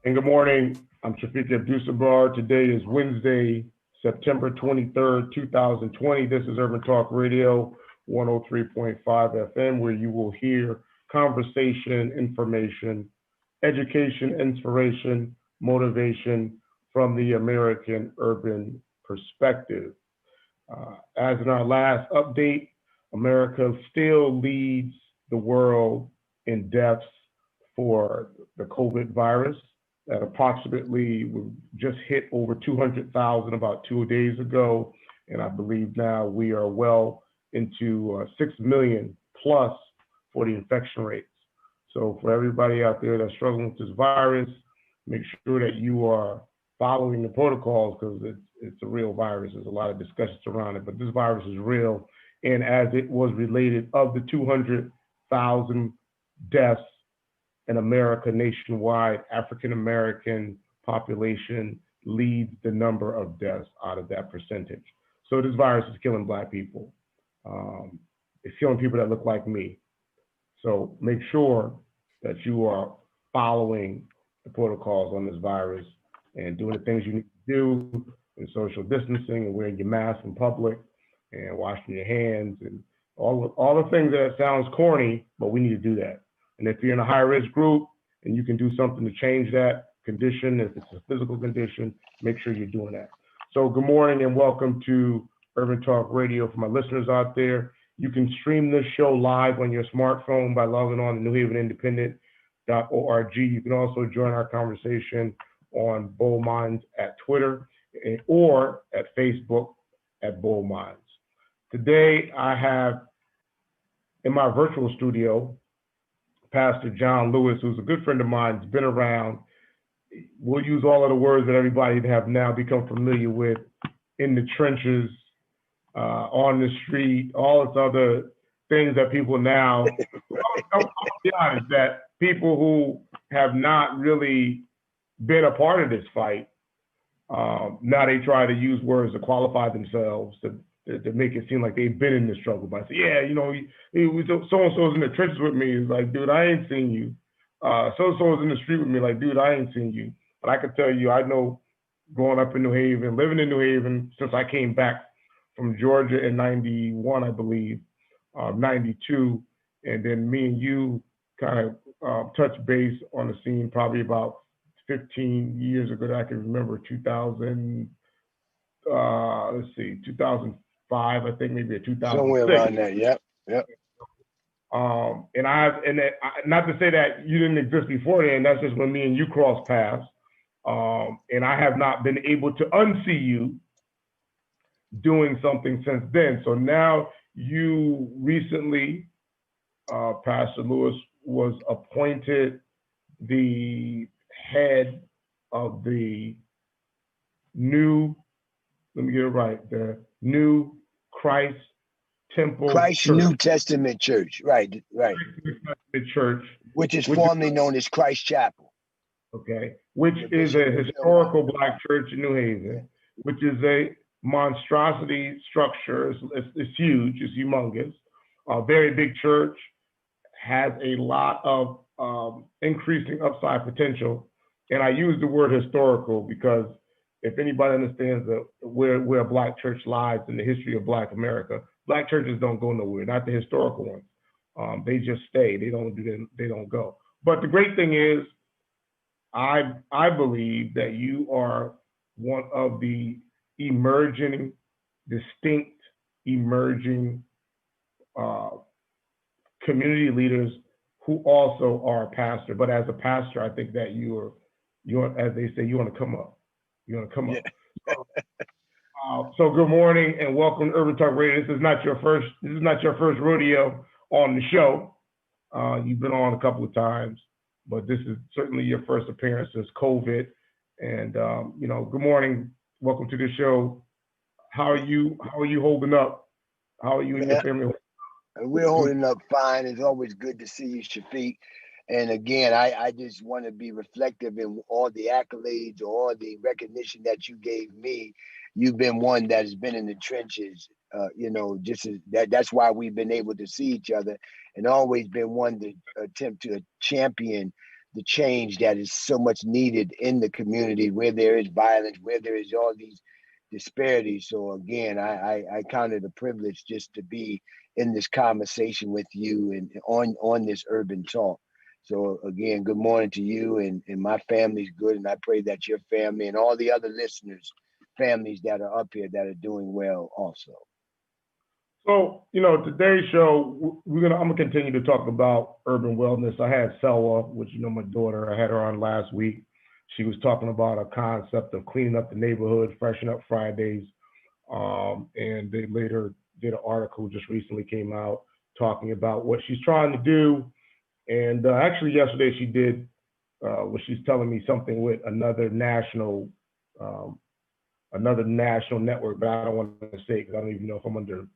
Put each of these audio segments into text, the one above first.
And good morning. I'm Shafiq Abdussabur. Today is Wednesday, September 23rd, 2020. This is Urban Talk Radio 103.5 FM, where you will hear conversation, information, education, inspiration, motivation from the American urban perspective. As in our last update, America still leads the world in deaths for the COVID virus. That approximately we just hit over 200,000 about 2 days ago, and I believe now we are well into 6 million plus for the infection rates. So for everybody out there that's struggling with this virus, make sure that you are following the protocols because it's a real virus. There's a lot of discussions around it, but this virus is real. And as it was related, of the 200,000 deaths in America nationwide, African American population leads the number of deaths out of that percentage. So this virus is killing Black people. It's killing people that look like me. So make sure that you are following the protocols on this virus and doing the things you need to do in social distancing and wearing your mask in public and washing your hands and all the things that sounds corny, but we need to do that. And if you're in a high risk group and you can do something to change that condition, if it's a physical condition, make sure you're doing that. So good morning and welcome to Urban Talk Radio. For my listeners out there, you can stream this show live on your smartphone by logging on to newhavenindependent.org. You can also join our conversation on Bold Minds at Twitter or at Facebook at Bold Minds. Today I have in my virtual studio Pastor John Lewis, who's a good friend of mine. He's been around. We'll use all of the words that everybody have now become familiar with: in the trenches, on the street, all this other things that people now, I'll be honest, that people who have not really been a part of this fight, now they try to use words to qualify themselves to make it seem like they've been in the struggle. But I say, yeah, you know, so-and-so's in the trenches with me. It's like, dude, I ain't seen you. So-and-so's in the street with me. Like, dude, I ain't seen you. But I can tell you, I know growing up in New Haven, living in New Haven since I came back from Georgia in 91, I believe, 92. And then me and you kind of touched base on the scene probably about 15 years ago that I can remember, 2000, 2005, I think, maybe a 2006. Somewhere around there, yep. And not to say that you didn't exist before then, that's just when me and you crossed paths. And I have not been able to unsee you doing something since then. So now you recently, Pastor Lewis, was appointed the head of the new, let me get it right, the new Christ Temple Christ Church. New Testament Church, right. Christ New Testament Church. Which is formerly known as Christ Chapel. Okay, which is a historical Black church in New Haven, which is a monstrosity structure. It's huge, it's humongous. A very big church, has a lot of increasing upside potential. And I use the word historical because if anybody understands where a Black church lies in the history of Black America, Black churches don't go nowhere, not the historical ones. They just stay. They don't go. But the great thing is, I believe that you are one of the distinct emerging community leaders who also are a pastor. But as a pastor, I think that you're, as they say, you want to come up. You want to come up. So good morning and welcome to Urban Talk Radio. This is not your first rodeo on the show. You've been on a couple of times, but this is certainly your first appearance since COVID. And good morning. Welcome to the show. How are you holding up? How are you and your family? We're holding up fine. It's always good to see you, Shafiq. And again, I just want to be reflective in all the accolades or all the recognition that you gave me. You've been one that has been in the trenches, that's why we've been able to see each other, and always been one to attempt to champion change that is so much needed in the community where there is violence, where there is all these disparities. So again, I count it a privilege just to be in this conversation with you and on this urban talk. So again, good morning to you, and my family's good, and I pray that your family and all the other listeners, families that are up here, that are doing well also. So, today's show, I'm gonna continue to talk about urban wellness. I had Selwa, which my daughter, I had her on last week. She was talking about a concept of cleaning up the neighborhood, freshen up Fridays. And they later did an article just recently came out talking about what she's trying to do. And actually yesterday she did what she's telling me something with another national network, but I don't want to say it because I don't even know if I'm under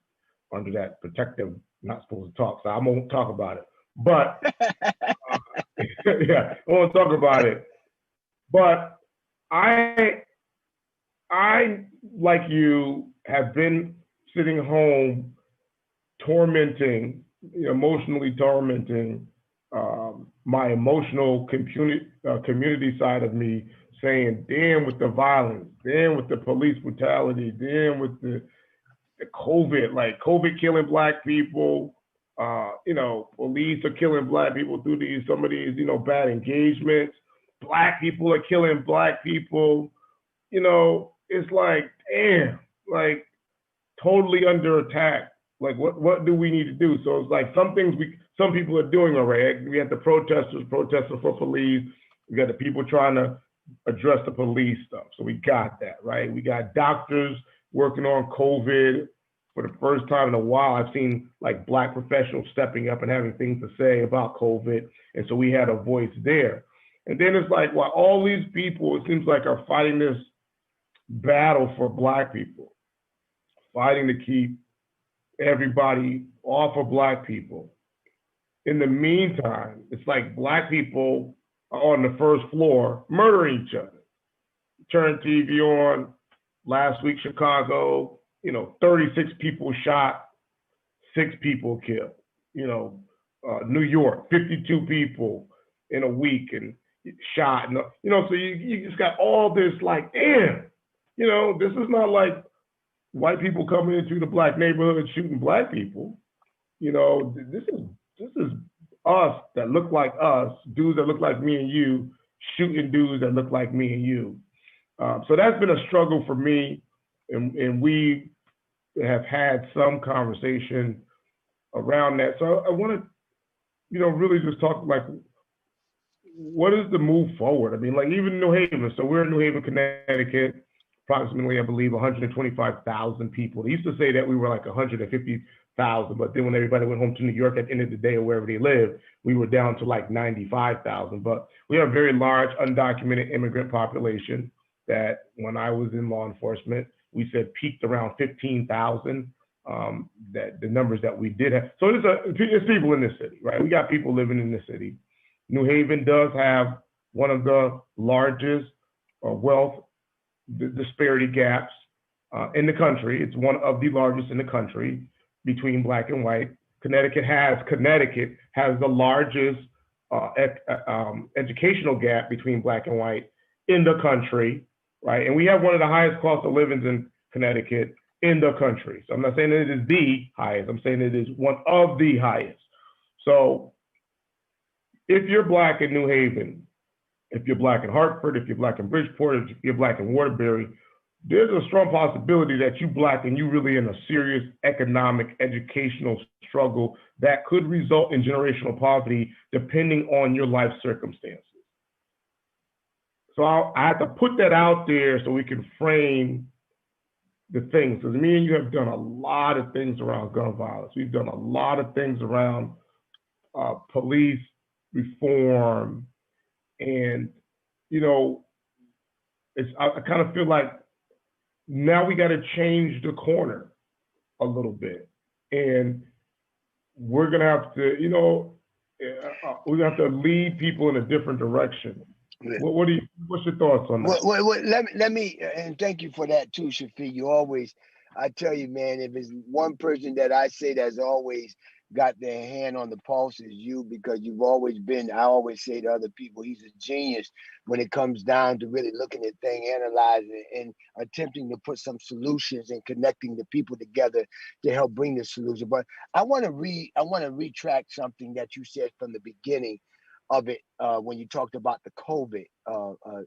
that protective, not supposed to talk, so I won't talk about it. But yeah, I won't talk about it. But I, like you, have been sitting home emotionally tormenting my emotional community side of me, saying, damn with the violence, damn with the police brutality, damn with the COVID, like COVID killing black people. Police are killing black people through some of these, bad engagements. Black people are killing black people. It's like, damn, like totally under attack. Like, what do we need to do? So it's like some people are doing all right. We had the protesting for police. We got the people trying to address the police stuff. So we got that, right? We got doctors working on COVID. For the first time in a while, I've seen like black professionals stepping up and having things to say about COVID. And so we had a voice there. And then it's like, while all these people, it seems like, are fighting this battle for black people, fighting to keep everybody off of black people. In the meantime, it's like black people are on the first floor murdering each other. Turn TV on, last week, Chicago, 36 people shot, 6 people killed. New York, 52 people in a week and shot. So you just got all this like, damn, this is not like white people coming into the black neighborhood shooting black people. This is us that look like us, dudes that look like me and you, shooting dudes that look like me and you. So that's been a struggle for me, and we have had some conversation around that. So I want to, really just talk like, what is the move forward? I mean, like even New Haven. So we're in New Haven, Connecticut, approximately, I believe, 125,000 people. They used to say that we were like 150,000, but then when everybody went home to New York at the end of the day or wherever they live, we were down to like 95,000. But we have a very large undocumented immigrant population that when I was in law enforcement, we said peaked around 15,000. That the numbers that we did have. So it's people in this city, right? We got people living in the city. New Haven does have one of the largest wealth disparity gaps in the country. It's one of the largest in the country between black and white. Connecticut has the largest educational gap between black and white in the country, right? And we have one of the highest cost of livings in Connecticut in the country. So I'm not saying that it is the highest, I'm saying it is one of the highest. So if you're black in New Haven, if you're black in Hartford, if you're black in Bridgeport, if you're black in Waterbury, there's a strong possibility that you black and you really in a serious economic, educational struggle that could result in generational poverty depending on your life circumstances. So I have to put that out there so we can frame the things. Because me and you have done a lot of things around gun violence. We've done a lot of things around police reform. And, I kind of feel like now we got to change the corner a little bit. And we're going to have to, we're going to have to lead people in a different direction. What's your thoughts on that? Well, let me, and thank you for that too, Shafiq. I tell you, man, if it's one person that I say that's always got their hand on the pulse is you, because you've always been, I always say to other people, he's a genius when it comes down to really looking at things, analyzing it, and attempting to put some solutions and connecting the people together to help bring the solution. But I want to retract something that you said from the beginning of it, when you talked about the COVID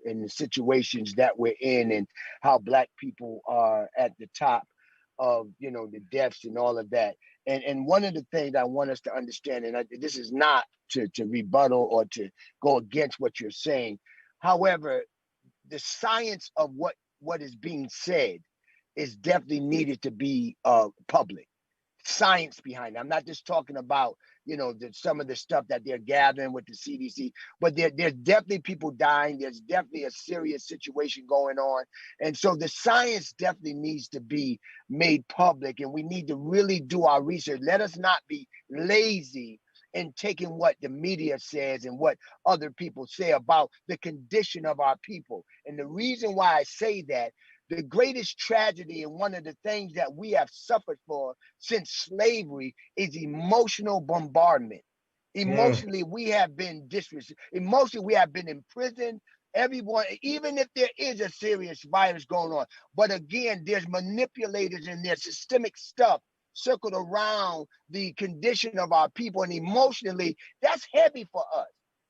and the situations that we're in, and how Black people are at the top of, the deaths and all of that. And one of the things I want us to understand, and this is not to rebuttal or to go against what you're saying. However, the science of what is being said is definitely needed to be public. Science behind it. I'm not just talking about, some of the stuff that they're gathering with the CDC, but there's definitely people dying. There's definitely a serious situation going on. And so the science definitely needs to be made public, and we need to really do our research. Let us not be lazy in taking what the media says and what other people say about the condition of our people. And the reason why I say that, the greatest tragedy and one of the things that we have suffered for since slavery is emotional bombardment. Emotionally, we have been disrespected. Emotionally, we have been imprisoned. Everyone, even if there is a serious virus going on, but again, there's manipulators and there's systemic stuff circled around the condition of our people, and emotionally, that's heavy for us.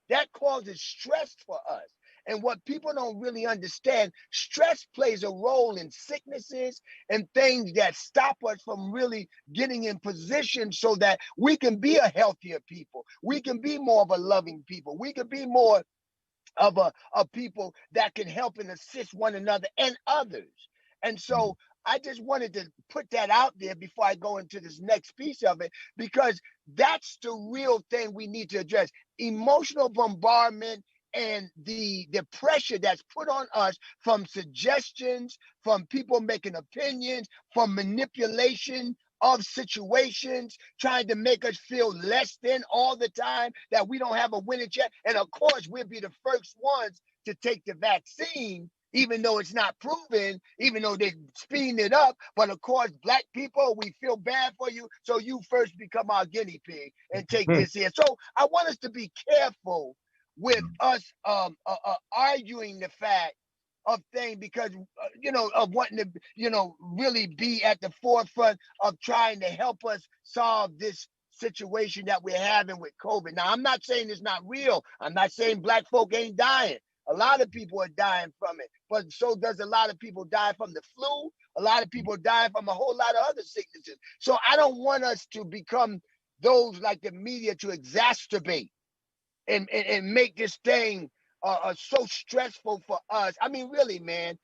That causes stress for us. And what people don't really understand, stress plays a role in sicknesses and things that stop us from really getting in position so that we can be a healthier people. We can be more of a loving people. We can be more of a people that can help and assist one another and others. And so I just wanted to put that out there before I go into this next piece of it, because that's the real thing we need to address. Emotional bombardment and the pressure that's put on us from suggestions, from people making opinions, from manipulation of situations, trying to make us feel less than all the time, that we don't have a winning chance. And of course, we'll be the first ones to take the vaccine, even though it's not proven, even though they're speeding it up. But of course, Black people, we feel bad for you, so you first become our guinea pig and take this here. So I want us to be careful with us arguing the fact of things, because of wanting to really be at the forefront of trying to help us solve this situation that we're having with COVID. Now, I'm not saying it's not real. I'm not saying Black folk ain't dying. A lot of people are dying from it, but so does a lot of people die from the flu. A lot of people die from a whole lot of other sicknesses. So I don't want us to become those like the media to exacerbate and make this thing so stressful for us. I mean, really, man,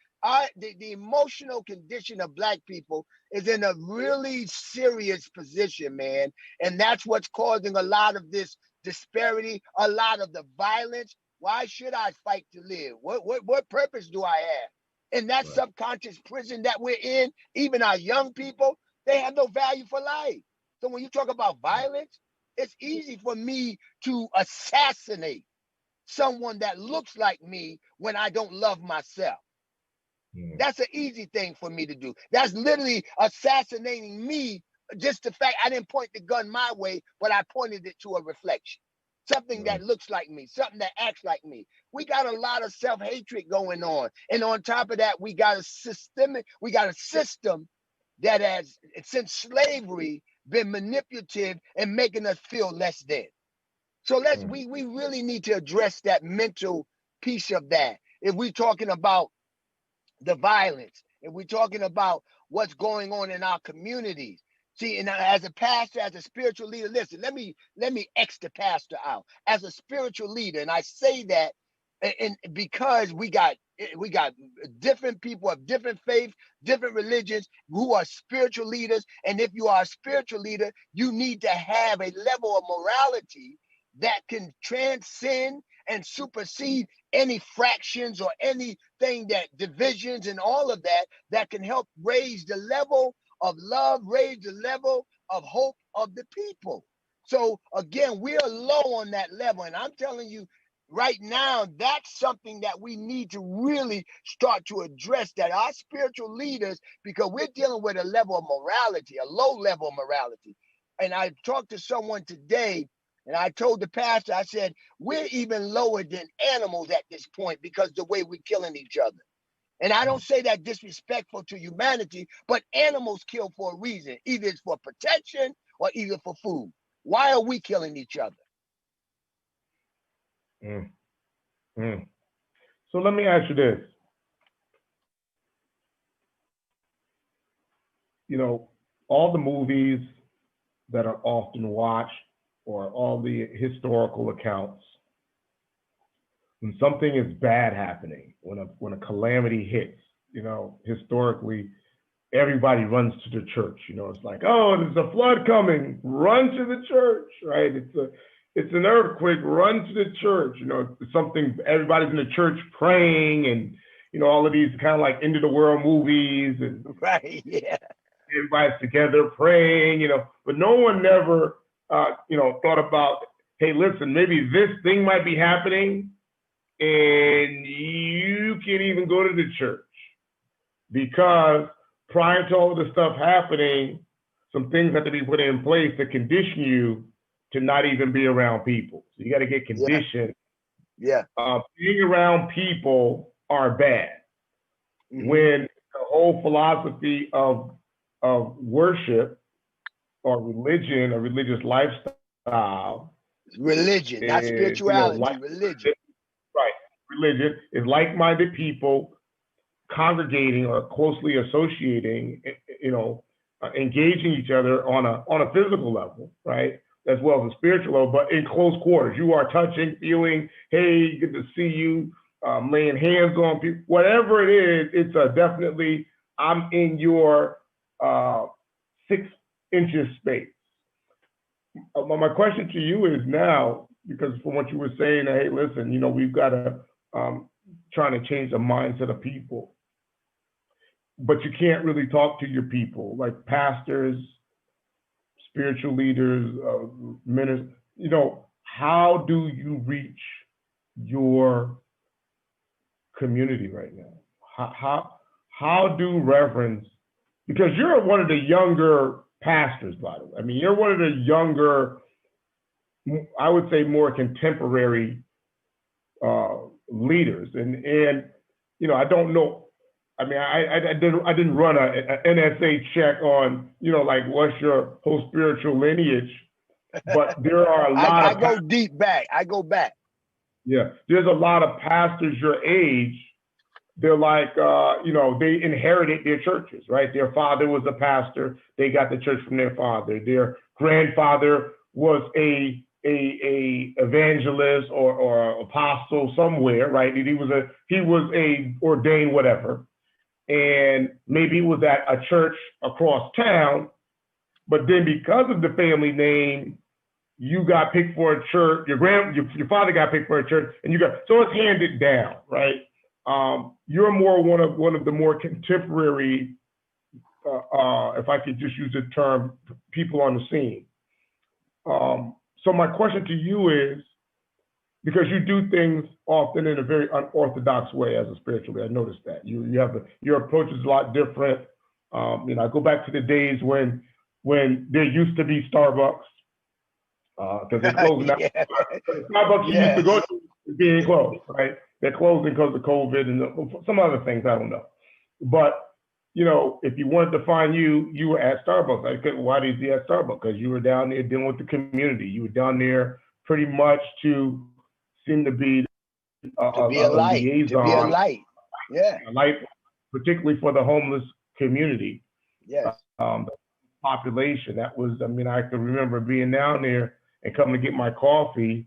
the emotional condition of Black people is in a really serious position, man. And that's what's causing a lot of this disparity, a lot of the violence. Why should I fight to live? What purpose do I have? In that subconscious prison that we're in, even our young people, they have no value for life. So when you talk about violence, it's easy for me to assassinate someone that looks like me when I don't love myself. That's an easy thing for me to do. That's literally assassinating me. Just the fact I didn't point the gun my way, but I pointed it to a reflection. Something that looks like me, something that acts like me. We got a lot of self-hatred going on. And on top of that, we got a system that has, since slavery, been manipulative and making us feel less than. So we really need to address that mental piece of that. If we're talking about the violence, if we're talking about what's going on in our communities. See, and as a pastor, as a spiritual leader, listen, let me X the pastor out. As a spiritual leader, and I say that and because we got different people of different faiths, different religions who are spiritual leaders. And if you are a spiritual leader, you need to have a level of morality that can transcend and supersede any fractions or anything that divisions and all of that, that can help raise the level of love, raise the level of hope of the people. So again, we are low on that level. And I'm telling you, right now, that's something that we need to really start to address, that our spiritual leaders, because we're dealing with a level of morality, a low level of morality. And I talked to someone today, and I told the pastor, I said, we're even lower than animals at this point because the way we're killing each other. And I don't say that disrespectful to humanity, but animals kill for a reason. Either it's for protection or either for food. Why are we killing each other? So let me ask you this. You know, all the movies that are often watched or all the historical accounts, when something is bad happening, when a calamity hits, you know, historically, everybody runs to the church. You know, it's like, oh, there's a flood coming, run to the church, right? It's an earthquake, run to the church. You know, it's something, everybody's in the church praying, and you know, all of these kind of like end of the world movies, and right, yeah, everybody's together praying, you know, but no one never, you know, thought about, hey, listen, maybe this thing might be happening and you can't even go to the church because prior to all of this stuff happening, some things have to be put in place to condition you to not even be around people. So you got to get conditioned. Yeah. Being around people are bad. When the whole philosophy of worship or religion or religious lifestyle. Religion, not spirituality, you know, religion. Right. Religion is like-minded people congregating or closely associating, you know, engaging each other on a physical level, right? As well as a spiritual level, but in close quarters. You are touching, feeling, hey, good to see you, laying hands on people, whatever it is, it's definitely, I'm in your 6 inches space. My question to you is now, because from what you were saying, hey, listen, you know, we've got to trying to change the mindset of people, but you can't really talk to your people, like pastors, spiritual leaders, ministers. You know, how do you reach your community right now? How do reverends, because you're one of the younger pastors, by the way. I mean, you're one of the younger, I would say more contemporary leaders. And you know, I don't know. I mean, I didn't run a NSA check on, you know, like what's your whole spiritual lineage, but there are a lot I go deep back. I go back. Yeah, there's a lot of pastors your age. They're like, you know, they inherited their churches, right? Their father was a pastor. They got the church from their father. Their grandfather was a evangelist or apostle somewhere, right? He was a ordained whatever, and maybe it was at a church across town. But then because of the family name, you got picked for a church. Your father got picked for a church, and so it's handed down, right? You're more one of the more contemporary, if I could just use the term, people on the scene. So my question to you is, because you do things often in a very unorthodox way as a spiritual leader, I noticed that your approach is a lot different. You know, I go back to the days when there used to be Starbucks, because they're closing now. Starbucks you used to go to is being closed, right? They're closing because of COVID and some other things, I don't know. But, you know, if you wanted to find you were at Starbucks. I couldn't, why did you at Starbucks? Because you were down there dealing with the community. You were down there pretty much to seem to be a liaison. To be a light. Yeah. A light, particularly for the homeless community. Yes. The population. That was, I mean, I can remember being down there and coming to get my coffee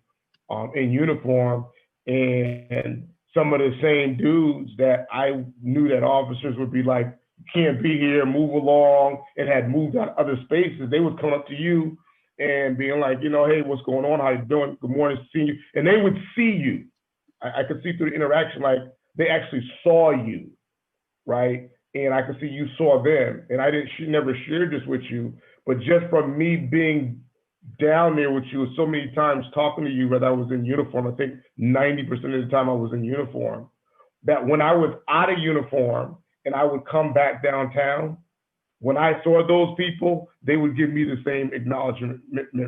in uniform, and some of the same dudes that I knew that officers would be like, you can't be here, move along, and had moved out other spaces. They would come up to you and being like, you know, hey, what's going on? How you doing? Good morning, seeing you. And they would see you. I could see through the interaction, like they actually saw you, right? And I could see you saw them. And never shared this with you, but just from me being down there with you so many times, talking to you, whether I was in uniform, I think 90% of the time I was in uniform, that when I was out of uniform and I would come back downtown, when I saw those people, they would give me the same acknowledgement,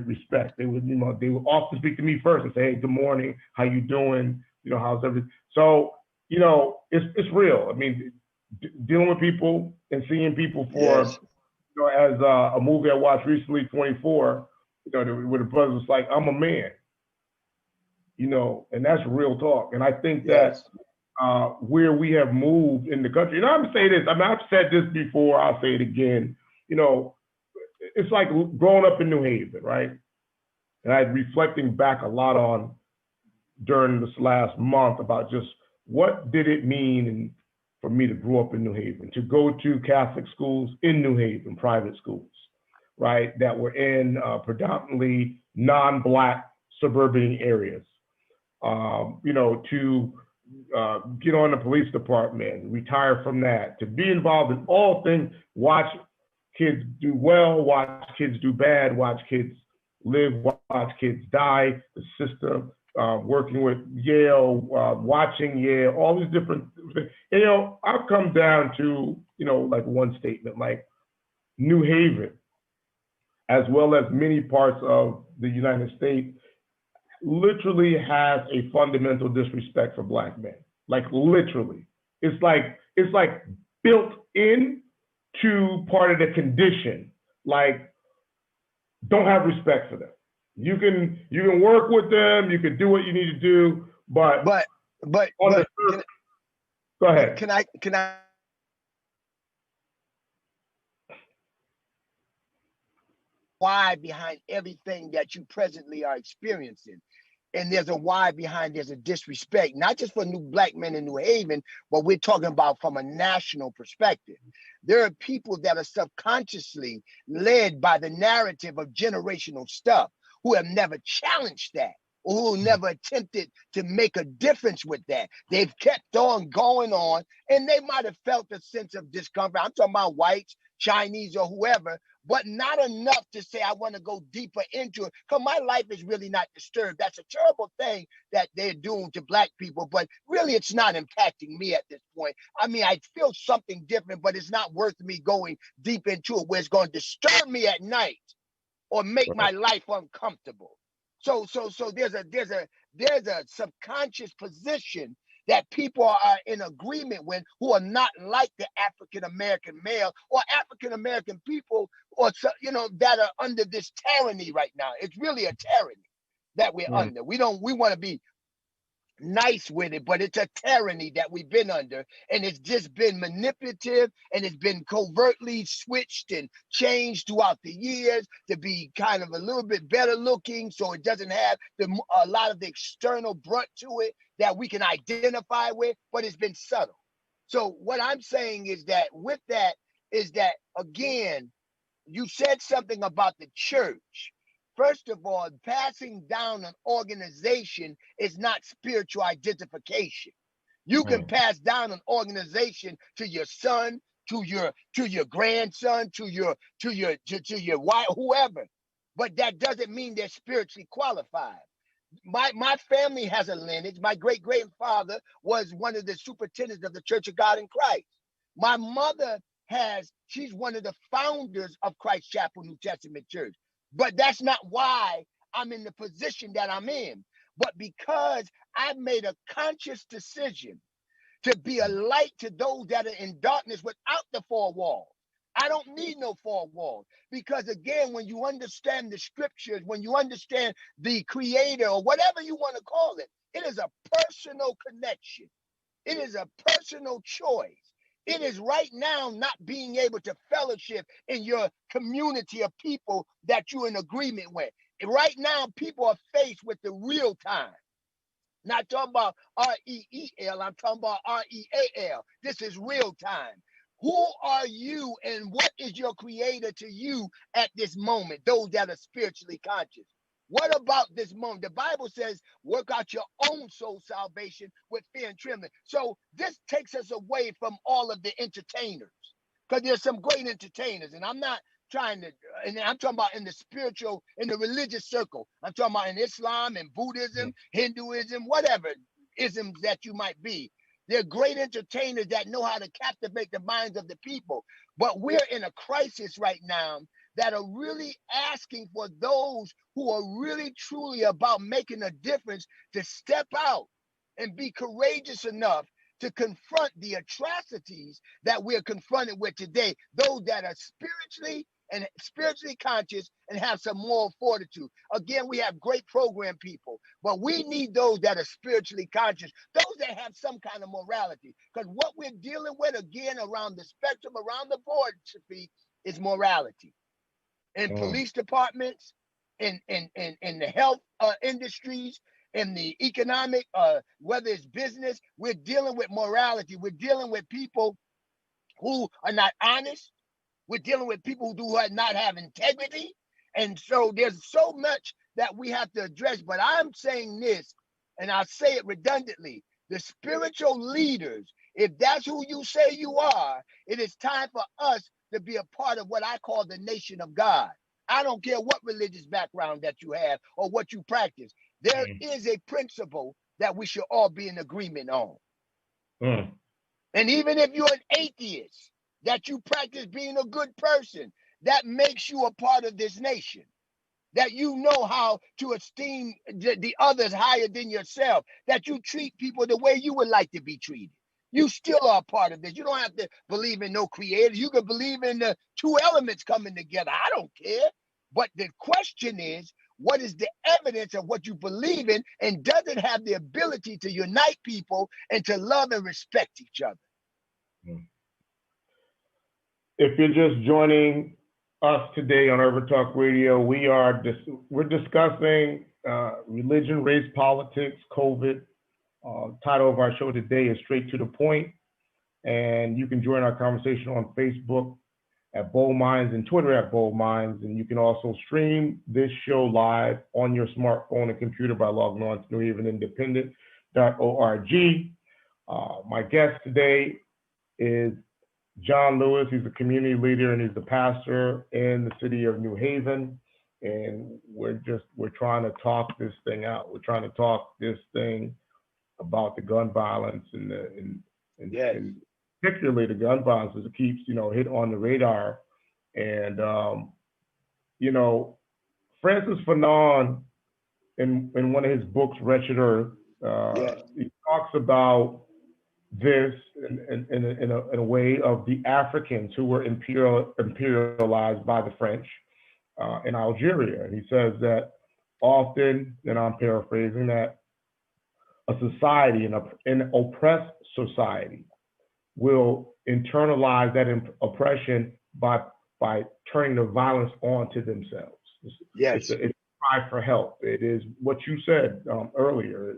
respect. They would, they would often speak to me first and say, "Hey, good morning. How you doing? How's everything?" So, it's real. I mean, dealing with people and seeing people Yes. for, as a movie I watched recently, 24, where the brother was like, "I'm a man," and that's real talk. And I think that Yes. where we have moved in the country. And I'm gonna say this. I mean, I've said this before. I'll say it again. It's like growing up in New Haven, right? And I'm reflecting back a lot on during this last month about just what did it mean for me to grow up in New Haven, to go to Catholic schools in New Haven, private schools, right, that were in predominantly non-Black suburban areas. To get on the police department, retire from that, to be involved in all things, watch kids do well, watch kids do bad, watch kids live, watch kids die, the system, working with Yale, watching Yale, all these different things. I've come down to, like one statement, like New Haven, as well as many parts of the United States, literally has a fundamental disrespect for Black men. Like literally. It's like built in to part of the condition. Like, don't have respect for them. You can work with them, you can do what you need to do, but go ahead. Can I why behind everything that you presently are experiencing? And there's a why behind, there's a disrespect, not just for new Black men in New Haven, but we're talking about from a national perspective. There are people that are subconsciously led by the narrative of generational stuff who have never challenged that, or who never attempted to make a difference with that. They've kept on going on, and they might have felt a sense of discomfort. I'm talking about whites, Chinese, or whoever, but not enough to say I want to go deeper into it, because my life is really not disturbed. That's a terrible thing that they're doing to Black people, but really it's not impacting me at this point. I mean, I feel something different, but it's not worth me going deep into it where it's going to disturb me at night or make my life uncomfortable. So there's a subconscious position that people are in agreement with, who are not like the African American male or African American people, or that are under this tyranny right now. It's really a tyranny that we're under. We want to be nice with it, but it's a tyranny that we've been under, and it's just been manipulative, and it's been covertly switched and changed throughout the years to be kind of a little bit better looking, so it doesn't have a lot of the external brunt to it that we can identify with, but it's been subtle. So what I'm saying is that with that is that, again, you said something about the church. First of all, passing down an organization is not spiritual identification. You can pass down an organization to your son, to your grandson, to your wife, whoever, but that doesn't mean they're spiritually qualified. My family has a lineage. My great-grandfather was one of the superintendents of the Church of God in Christ. My mother she's one of the founders of Christ Chapel New Testament Church. But that's not why I'm in the position that I'm in. But because I made a conscious decision to be a light to those that are in darkness without the four walls. I don't need no four walls, because again, when you understand the scriptures, when you understand the creator, or whatever you want to call it, it is a personal connection. It is a personal choice. It is right now not being able to fellowship in your community of people that you're in agreement with. Right now, people are faced with the real time. Not talking about REEL, I'm talking about REAL. This is real time. Who are you and what is your creator to you at this moment, those that are spiritually conscious? What about this moment? The Bible says, work out your own soul salvation with fear and trembling. So this takes us away from all of the entertainers, because there's some great entertainers, and I'm not trying to, and I'm talking about in the spiritual, in the religious circle. I'm talking about in Islam and Buddhism, Hinduism, whatever isms that you might be. They're great entertainers that know how to captivate the minds of the people. But we're in a crisis right now that are really asking for those who are really truly about making a difference to step out and be courageous enough to confront the atrocities that we're confronted with today. Those that are spiritually conscious and have some moral fortitude. Again, we have great program people, but we need those that are spiritually conscious, those that have some kind of morality. Because what we're dealing with, again, around the spectrum, around the board, Shafiq, is morality. In police departments, in the health industries, in the economic, whether it's business, we're dealing with morality. We're dealing with people who are not honest. We're dealing with people who do not have integrity. And so there's so much that we have to address. But I'm saying this, and I'll say it redundantly, the spiritual leaders, if that's who you say you are, it is time for us to be a part of what I call the nation of God. I don't care what religious background that you have or what you practice. There is a principle that we should all be in agreement on. And even if you're an atheist, that you practice being a good person, that makes you a part of this nation. That you know how to esteem the others higher than yourself, that you treat people the way you would like to be treated. You still are a part of this. You don't have to believe in no creator. You can believe in the two elements coming together. I don't care. But the question is, what is the evidence of what you believe in, and does it have the ability to unite people and to love and respect each other? If you're just joining us today on Urban Talk Radio, we're discussing religion, race, politics, COVID. Title of our show today is Straight to the Point, and you can join our conversation on Facebook at Bold Minds and Twitter at Bold Minds, and you can also stream this show live on your smartphone and computer by logging on to newhavenindependent.org. My guest today is John Lewis. He's a community leader and he's the pastor in the city of New Haven. And we're trying to talk this thing out. We're trying to talk this thing about the gun violence and particularly the gun violence as it keeps, hit on the radar. And, Francis Fanon, in one of his books, Wretched Earth, he talks about this in a way of the Africans who were imperialized by the French in Algeria. And he says that often, and I'm paraphrasing, that a society, an oppressed society, will internalize that oppression by turning the violence onto themselves. It's a cry for help. It is what you said earlier.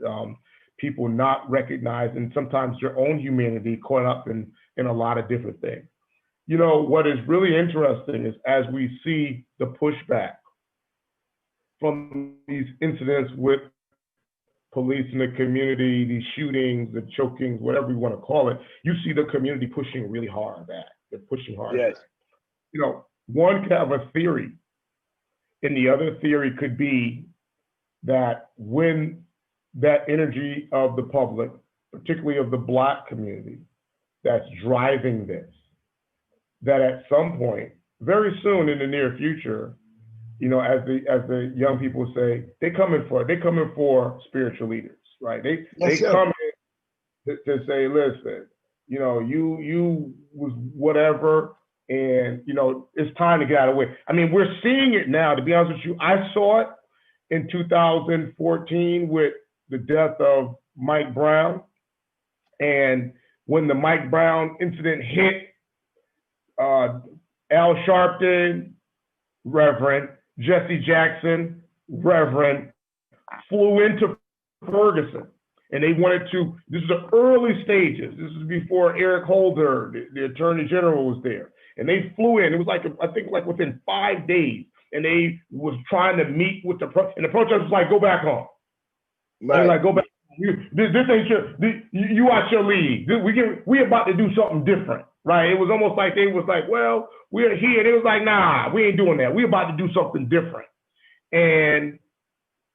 People not recognizing sometimes their own humanity caught up in a lot of different things. What is really interesting is as we see the pushback from these incidents with police in the community, these shootings, the chokings, whatever you want to call it, you see the community pushing really hard back. They're pushing hard back. One could have a theory, and the other theory could be that when that energy of the public, particularly of the Black community, that's driving this, that at some point, very soon in the near future, as the young people say, they coming for spiritual leaders, right? They come in to say, listen, you was whatever, and it's time to get out of the way. I mean, we're seeing it now. To be honest with you, I saw it in 2014 with the death of Mike Brown, and when the Mike Brown incident hit, Al Sharpton, Reverend Jesse Jackson, Reverend, flew into Ferguson, and they wanted to. This is the early stages. This is before Eric Holder, the Attorney General, was there, and they flew in. It was I think within 5 days, and they was trying to meet with and the protest was like, go back home. Right. Like, go back. This ain't you out your league. We about to do something different, right? It was almost like they was like, well, we're here. They was like, nah, we ain't doing that. We about to do something different. And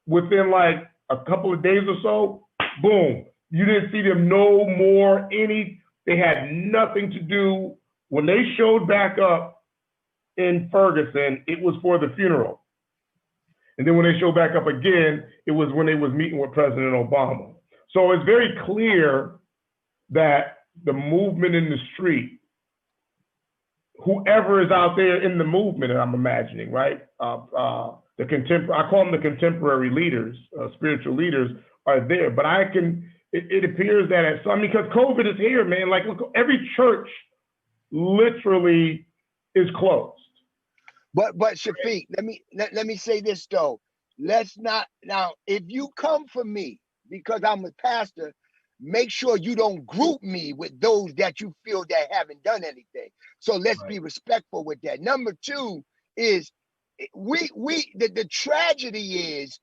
within like a couple of days or so, boom, You didn't see them no more they had nothing to do. When they showed back up in Ferguson, it was for the funeral. And then when they showed back up again, it was when they was meeting with President Obama. So it's very clear that the movement in the street, whoever is out there in the movement, I'm imagining, right? I call them the contemporary leaders, spiritual leaders are there. But it appears that because COVID is here, man, like look, every church literally is closed. But Shafiq, let me say this though. Let's not now. If you come for me because I'm a pastor, make sure you don't group me with those that you feel that haven't done anything. So let's be respectful with that. Number two is the tragedy is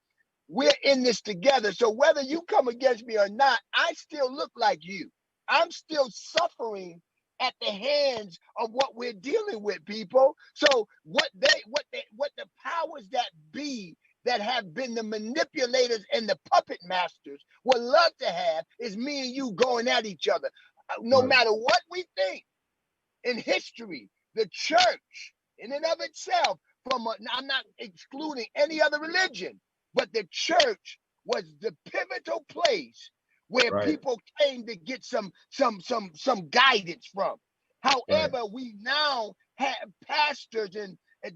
we're in this together. So whether you come against me or not, I still look like you. I'm still suffering at the hands of what we're dealing with, people. So what the powers that be that have been the manipulators and the puppet masters would love to have is me and you going at each other. No matter what we think in history, the church in and of itself, I'm not excluding any other religion, but the church was the pivotal place where people came to get some guidance from. However, we now have pastors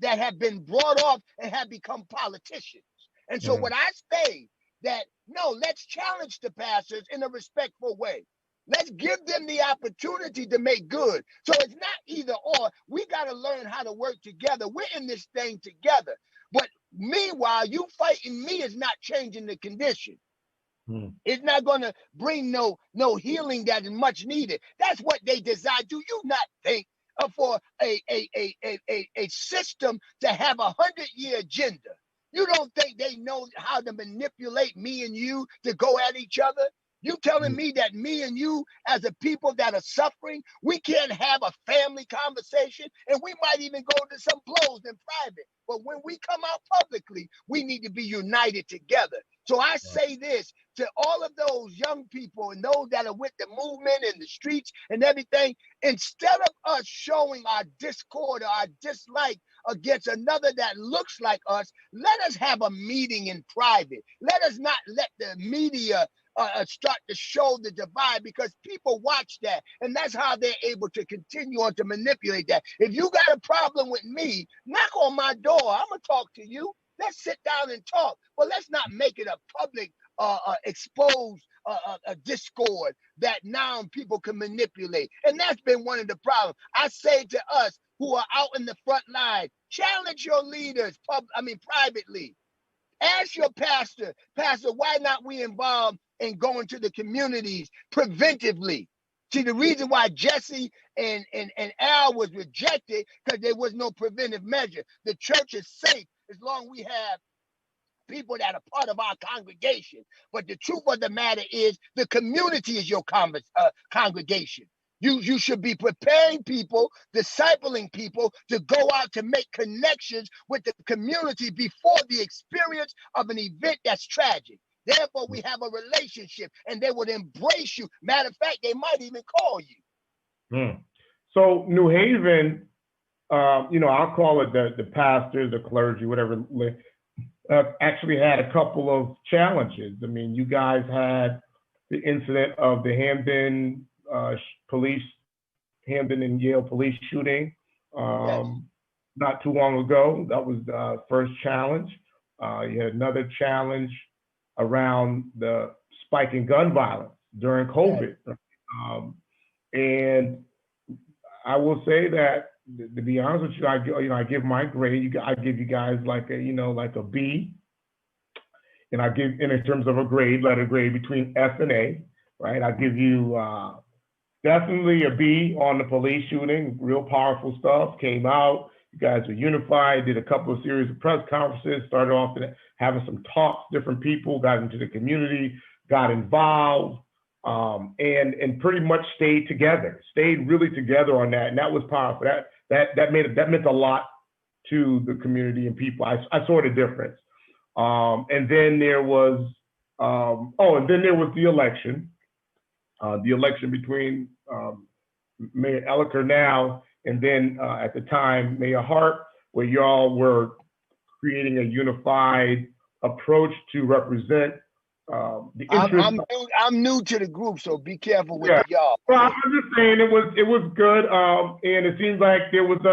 that have been brought off and have become politicians. And so what I say that, no, let's challenge the pastors in a respectful way. Let's give them the opportunity to make good. So it's not either or. We got to learn how to work together. We're in this thing together. But meanwhile, you fighting me is not changing the condition. It's not going to bring no healing that is much needed. That's what they designed. Do you not think for a system to have 100-year agenda? You don't think they know how to manipulate me and you to go at each other? You telling me that me and you as a people that are suffering, we can't have a family conversation, and we might even go to some blows in private. But when we come out publicly, we need to be united together. So I say this to all of those young people and those that are with the movement in the streets and everything, instead of us showing our discord or our dislike against another that looks like us, let us have a meeting in private. Let us not let the media start to show the divide, because people watch that, and that's how they're able to continue on to manipulate that. If you got a problem with me, knock on my door. I'm gonna talk to you. Let's sit down and talk, but let's not make it a public exposed discord that now people can manipulate. And that's been one of the problems. I say to us who are out in the front line, challenge your leaders privately. Ask your pastor, why not we involved in going to the communities preventively? See, the reason why Jesse and Al was rejected, because there was no preventive measure. The church is safe as long as we have people that are part of our congregation. But the truth of the matter is the community is your congregation. You should be preparing people, discipling people to go out to make connections with the community before the experience of an event that's tragic. Therefore, we have a relationship and they would embrace you. Matter of fact, they might even call you. So New Haven, I'll call it the pastors, the clergy, whatever, actually had a couple of challenges. I mean, you guys had the incident of the Hamden and Yale police shooting not too long ago. That was the first challenge. You had another challenge around the spike in gun violence during COVID. And I will say that, to be honest with you, I give my grade. I give you guys like a B, and I give, in terms of a grade, letter grade between F and A, right? I give you definitely a B on the police shooting. Real powerful stuff came out. You guys were unified. Did a couple of series of press conferences. Started off having some talks. Different people got into the community, got involved. And pretty much stayed together, stayed really together on that. And that was powerful. That meant a lot to the community and people. I saw the difference. And then there was the election. The election between Mayor Elliker now and then at the time Mayor Hart, where y'all were creating a unified approach to represent the interest. I'm new to the group, so be careful with Yeah. the y'all. Well, I'm just saying it was good, and it seems like there was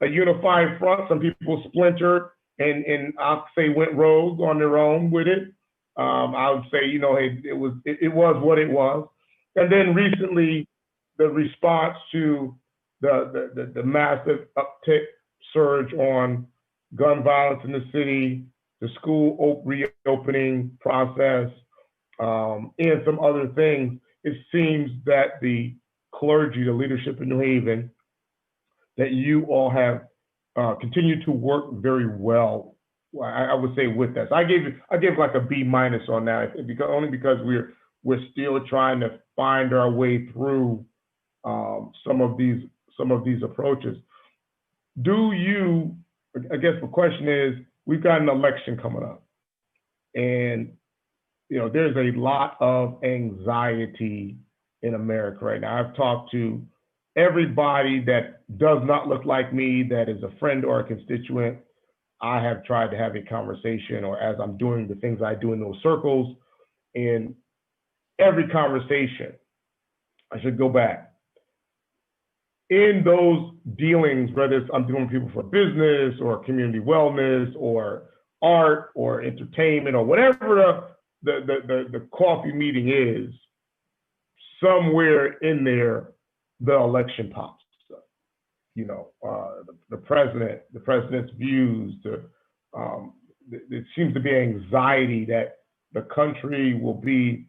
a unified front. Some people splintered and I'll say went rogue on their own with it. I would say, hey, it was what it was. And then recently, the response to the massive uptick surge on gun violence in the city, the school reopening process, and some other things, it seems that the clergy, the leadership in New Haven, that you all have continued to work very well. I would say with that. So I gave like a B- on that, only because we're still trying to find our way through some of these approaches. Do you? I guess the question is, we've got an election coming up, and there's a lot of anxiety in America right now. I've talked to everybody that does not look like me, that is a friend or a constituent. I have tried to have a conversation, or as I'm doing the things I do in those circles, in every conversation, I should go back. In those dealings, whether it's I'm dealing with people for business or community wellness or art or entertainment or whatever the coffee meeting is, somewhere in there, the election pops. The president's views. It seems to be anxiety that the country will be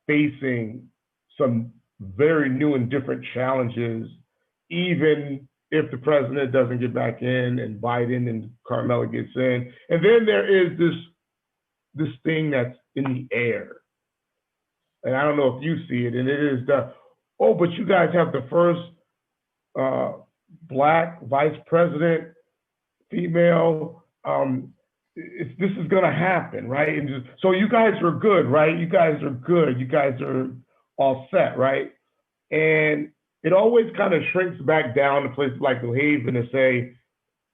facing some very new and different challenges, even if the president doesn't get back in and Biden and Carmela gets in. And then there is this thing that's in the air. And I don't know if you see it, and it is but you guys have the first Black vice president, female. This is going to happen, right? And so you guys are good, right? You guys are good. You guys are all set, right? And it always kind of shrinks back down to places like New Haven to say,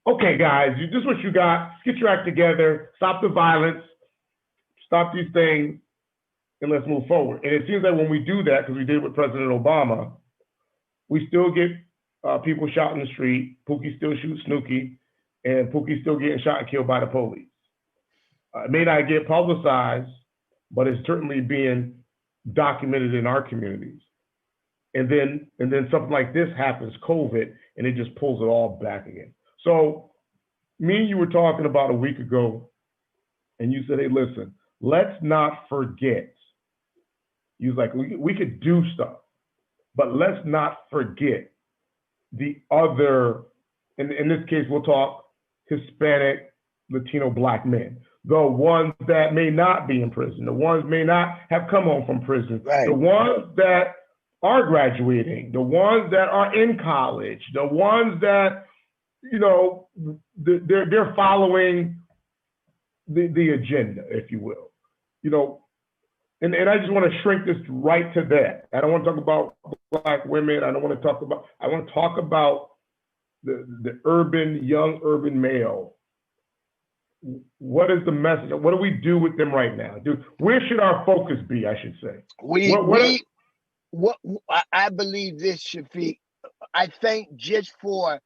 okay, guys, this is what you got. Get your act together. Stop the violence. Stop these things, and let's move forward. And it seems like when we do that, because we did it with President Obama, we still get people shot in the street. Pookie still shoots Snooki, and Pookie's still getting shot and killed by the police. It may not get publicized, but it's certainly being documented in our communities. And then something like this happens, COVID, and it just pulls it all back again. So me and you were talking about a week ago, and you said, hey, listen, let's not forget. You was like, we could do stuff, but let's not forget the other, in this case, we'll talk Hispanic, Latino, Black men, the ones that may not be in prison, the ones may not have come home from prison, right. The ones that are graduating, the ones that are in college, the ones that, they're following the agenda, if you will, and I just want to shrink this right to that. I don't want to talk about Black women. I want to talk about the young urban male. What is the message? What do we do with them right now? Where should our focus be, I should say? I believe this, Shafiq. I think just for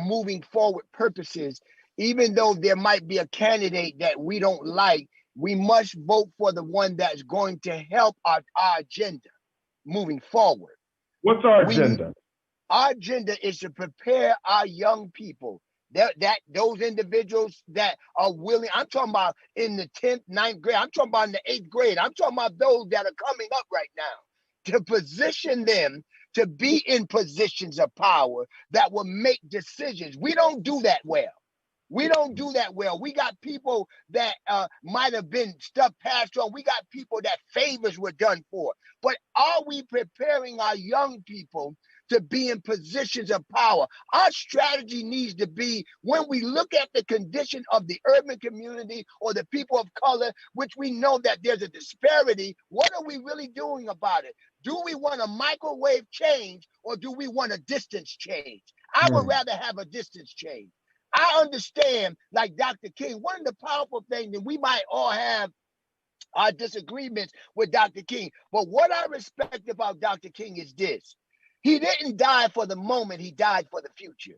moving forward purposes, even though there might be a candidate that we don't like, we must vote for the one that's going to help our agenda moving forward. What's our agenda? Our agenda is to prepare our young people, those individuals that are willing. I'm talking about in the 10th, 9th grade. I'm talking about in the 8th grade. I'm talking about those that are coming up right now, to position them to be in positions of power that will make decisions. We don't do that well. We don't do that well. We got people that might have been stuff passed on. We got people that favors were done for. But are we preparing our young people to be in positions of power? Our strategy needs to be, when we look at the condition of the urban community or the people of color, which we know that there's a disparity, what are we really doing about it? Do we want a microwave change or do we want a distance change? I would rather have a distance change. I understand, like Dr. King, one of the powerful things, and we might all have our disagreements with Dr. King, but what I respect about Dr. King is this. He didn't die for the moment, he died for the future.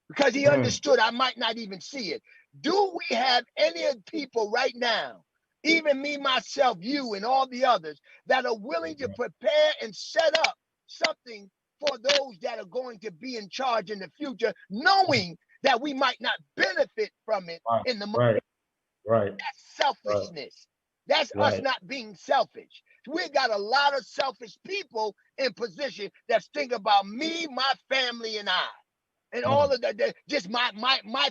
Because he understood I might not even see it. Do we have any people right now, even me, myself, you, and all the others, that are willing to prepare and set up something for those that are going to be in charge in the future, knowing that we might not benefit from it in the moment? Right. That's selfishness. That's us not being selfish. We got a lot of selfish people in position that think about me, my family, and I. And all of that, just my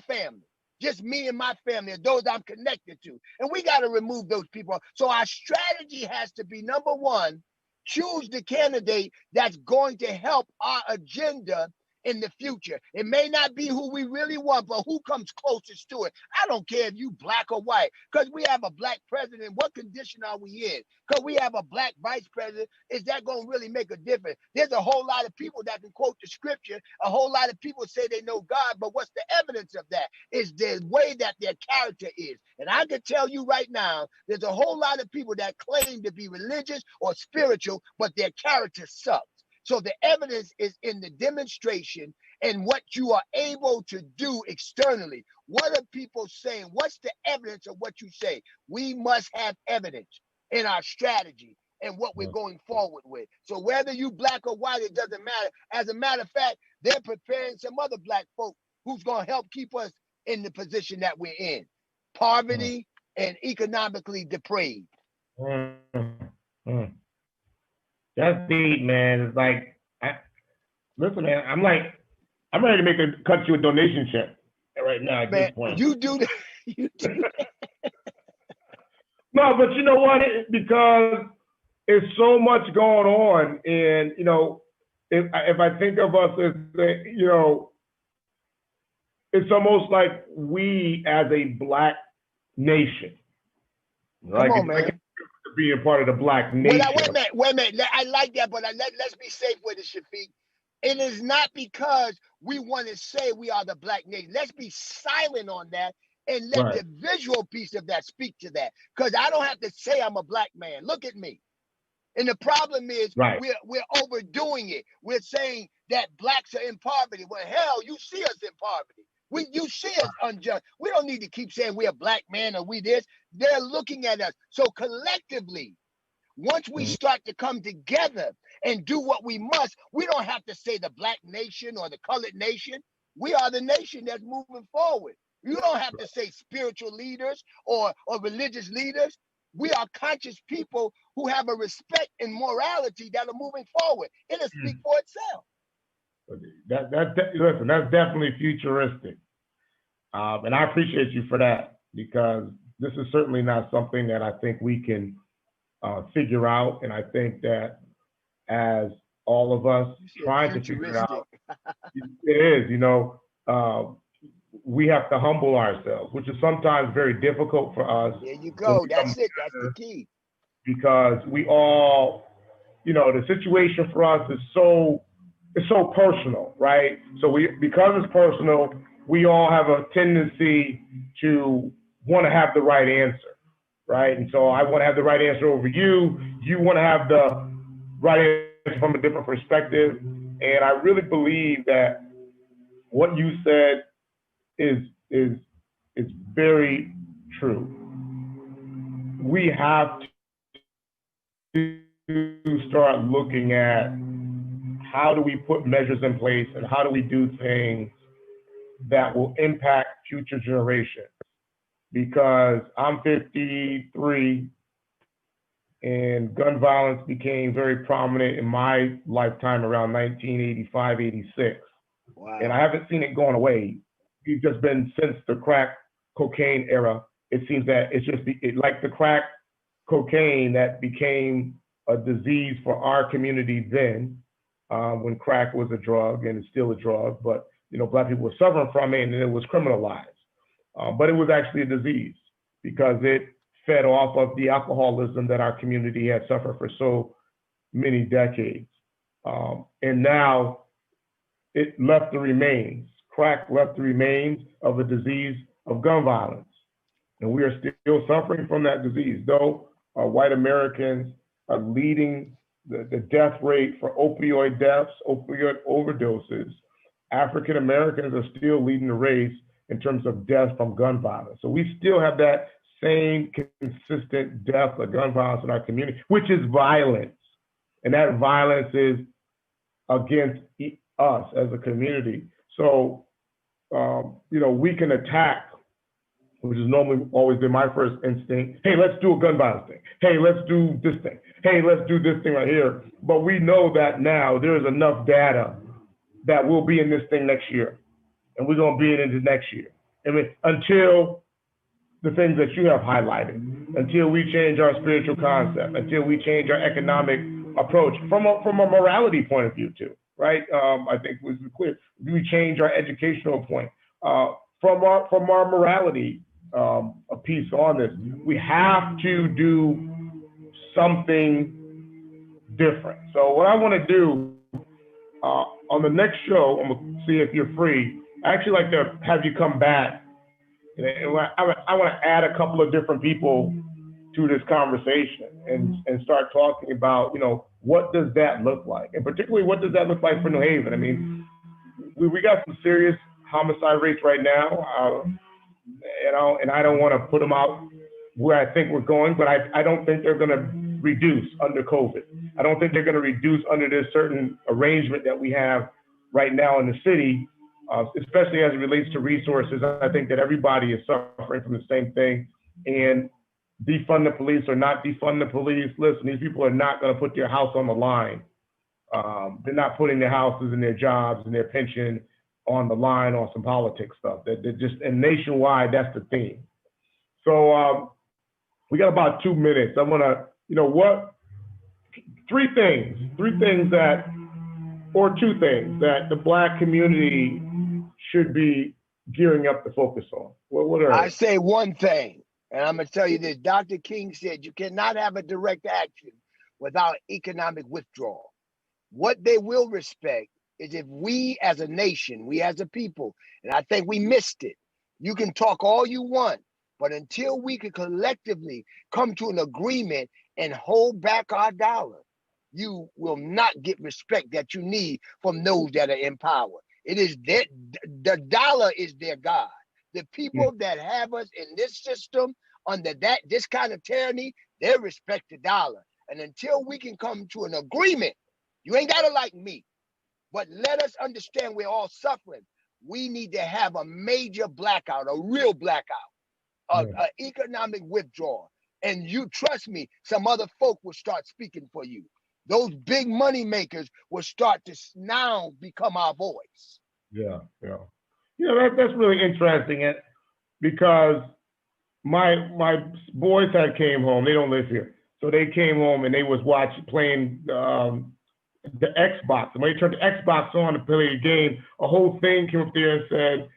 family, just me and my family, and those I'm connected to. And we got to remove those people. So our strategy has to be, number one, choose the candidate that's going to help our agenda in the future. It may not be who we really want, but who comes closest to it. I don't care if you black or white, because we have a black president. What condition are we in? Because we have a black vice president, is that going to really make a difference? There's a whole lot of people that can quote the scripture. A whole lot of people say they know God, but what's the evidence of that? Is the way that their character is. And I can tell you right now, there's a whole lot of people that claim to be religious or spiritual, but their character sucks. So the evidence is in the demonstration and what you are able to do externally. What are people saying? What's the evidence of what you say? We must have evidence in our strategy and what we're going forward with. So whether you black or white, it doesn't matter. As a matter of fact, they're preparing some other black folk who's going to help keep us in the position that we're in. Poverty and economically depraved. That's deep, man. It's like, listen, man, I'm ready to cut you a donation check right now at this point. You do that. You do that. No, but you know what? Because there's so much going on, and you know, if I think of us as, you know, it's almost like we as a black nation, right? Come on, man. Being part of the black nation. Wait a minute. I like that, but let's be safe with it, Shafiq. It is not because we want to say we are the black nation. Let's be silent on that and let the visual piece of that speak to that. Because I don't have to say I'm a black man. Look at me. And the problem is we're overdoing it. We're saying that blacks are in poverty. Well, hell, you see us in poverty. You see us unjust. We don't need to keep saying we're a black man or we this. They're looking at us. So collectively, once we start to come together and do what we must, we don't have to say the black nation or the colored nation. We are the nation that's moving forward. You don't have to say spiritual leaders or religious leaders. We are conscious people who have a respect and morality that are moving forward. It'll speak for itself. Listen, that's definitely futuristic. And I appreciate you for that, because this is certainly not something that I think we can figure out. And I think that as all of us trying to figure it out, it is, you know, we have to humble ourselves, which is sometimes very difficult for us. There you go. That's it. That's the key. Because we all, you know, the situation for us is so personal, right? So because it's personal, we all have a tendency to want to have the right answer, right? And so I want to have the right answer over you. You want to have the right answer from a different perspective. And I really believe that what you said is very true. We have to start looking at how do we put measures in place and how do we do things that will impact future generations. Because I'm 53 and gun violence became very prominent in my lifetime around 1985, 86. Wow. And I haven't seen it going away. It's just been since the crack cocaine era. It seems that it's just like the crack cocaine that became a disease for our community then, when crack was a drug and it's still a drug, but you know, black people were suffering from it and it was criminalized. But it was actually a disease because it fed off of the alcoholism that our community had suffered for so many decades. And now it left the remains, crack left the remains of a disease of gun violence. And we are still suffering from that disease, though white Americans are leading the death rate for opioid deaths, opioid overdoses. African Americans are still leading the race in terms of deaths from gun violence. So we still have that same consistent death of gun violence in our community, which is violence. And that violence is against us as a community. So, we can attack, which has normally always been my first instinct. Hey, let's do a gun violence thing. Hey, let's do this thing. Hey, let's do this thing right here. But we know that now there's enough data that we'll be in this thing next year. And we're going to be in it next year. I mean, until the things that you have highlighted, until we change our spiritual concept, until we change our economic approach from a morality point of view too, right? I think it was clear. We change our educational point from our morality a piece on this. We have to do something different. So what I want to do on the next show, I'm gonna see if you're free. I actually like to have you come back, and I want to add a couple of different people to this conversation and start talking about, what does that look like? And particularly, what does that look like for New Haven? I mean, we got some serious homicide rates right now, and I don't want to put them out where I think we're going, but I don't think they're going to reduce under COVID. I don't think they're going to reduce under this certain arrangement that we have right now in the city, especially as it relates to resources. I think that everybody is suffering from the same thing. And defund the police or not defund the police, listen, these people are not going to put their house on the line. They're not putting their houses and their jobs and their pension on the line on some politics stuff. They're just, and nationwide, that's the theme. So we got about 2 minutes. I want to, three things that, or two things that the Black community should be gearing up to focus on. What are I say one thing, and I'm going to tell you this. Dr. King said you cannot have a direct action without economic withdrawal. What they will respect is if we as a nation, we as a people, and I think we missed it. You can talk all you want, but until we can collectively come to an agreement and hold back our dollar, you will not get respect that you need from those that are in power. It is that the dollar is their God. The people that have us in this system under this kind of tyranny, they respect the dollar. And until we can come to an agreement, you ain't gotta like me, but let us understand we're all suffering. We need to have a major blackout, a real blackout, an economic withdrawal. And you trust me, some other folk will start speaking for you. Those big money makers will start to now become our voice. Yeah. That's really interesting, because my boys had came home. They don't live here, so they came home and they was playing the Xbox. And when they turned the Xbox on to play a game, a whole thing came up there and said,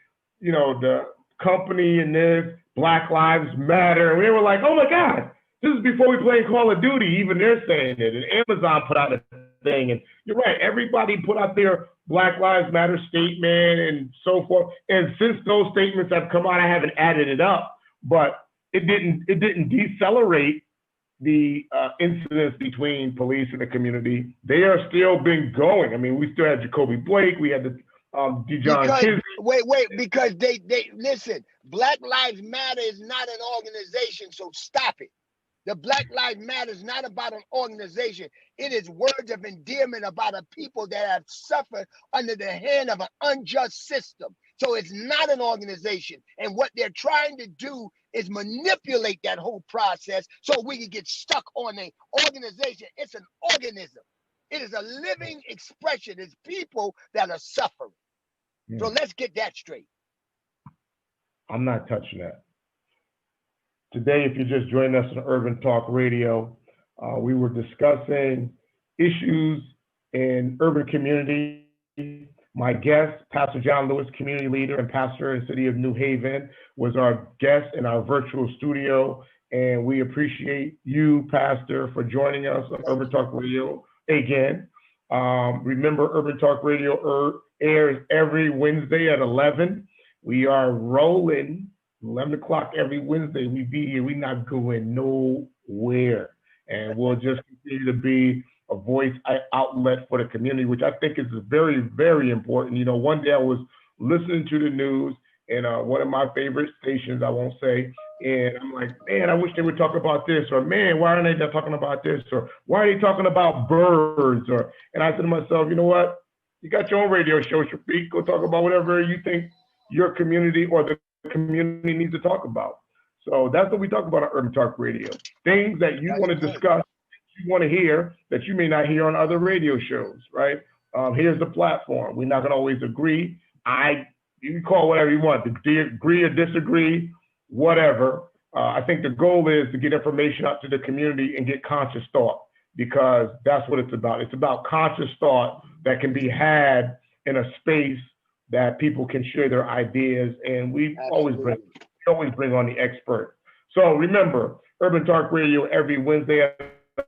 the company and this Black Lives Matter. And we were like, oh my God. This is before we played Call of Duty. Even they're saying it. And Amazon put out a thing. And you're right. Everybody put out their Black Lives Matter statement and so forth. And since those statements have come out, I haven't added it up, but it didn't decelerate the incidents between police and the community. They are still been going. I mean, we still had Jacoby Blake. We had the Dijon Kiz. Wait, because they listen. Black Lives Matter is not an organization, so stop it. The Black Lives Matter is not about an organization. It is words of endearment about a people that have suffered under the hand of an unjust system. So it's not an organization. And what they're trying to do is manipulate that whole process so we can get stuck on an organization. It's an organism. It is a living expression. It's people that are suffering. So let's get that straight. I'm not touching that. Today, if you're just joining us on Urban Talk Radio, we were discussing issues in urban community. My guest, Pastor John Lewis, community leader and pastor in the city of New Haven, was our guest in our virtual studio. And we appreciate you, Pastor, for joining us on Urban Talk Radio. again. Remember, Urban Talk Radio airs every Wednesday at 11. We are rolling 11 o'clock every Wednesday. We be here. We're not going nowhere. And we'll just continue to be a voice outlet for the community, which I think is very, very important. You know, one day I was listening to the news and one of my favorite stations, I won't say, and I'm like, man, I wish they would talk about this, or man, why aren't they talking about this, or why are they talking about birds, and I said to myself, you know what? You got your own radio show, Shafiq. Go talk about whatever you think your community or the community needs to talk about. So that's what we talk about on Urban Talk Radio. Things that you want to discuss, you want to hear that you may not hear on other radio shows, right? Here's the platform. We're not going to always agree. You can call whatever you want, agree or disagree, whatever. I think the goal is to get information out to the community and get conscious thought, because that's what it's about. It's about conscious thought that can be had in a space that people can share their ideas, and we always bring on the expert. So remember, Urban Talk Radio every Wednesday at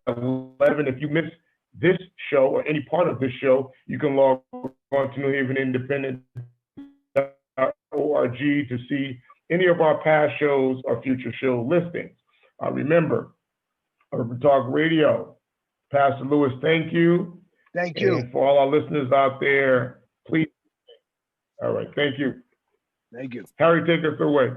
11. If you miss this show or any part of this show, you can log on to New Haven Independent.org to see any of our past shows or future show listings. Remember, Urban Talk Radio. Pastor Lewis, thank you. Thank you. And for all our listeners out there, please. All right, thank you. Thank you. Harry, take us away.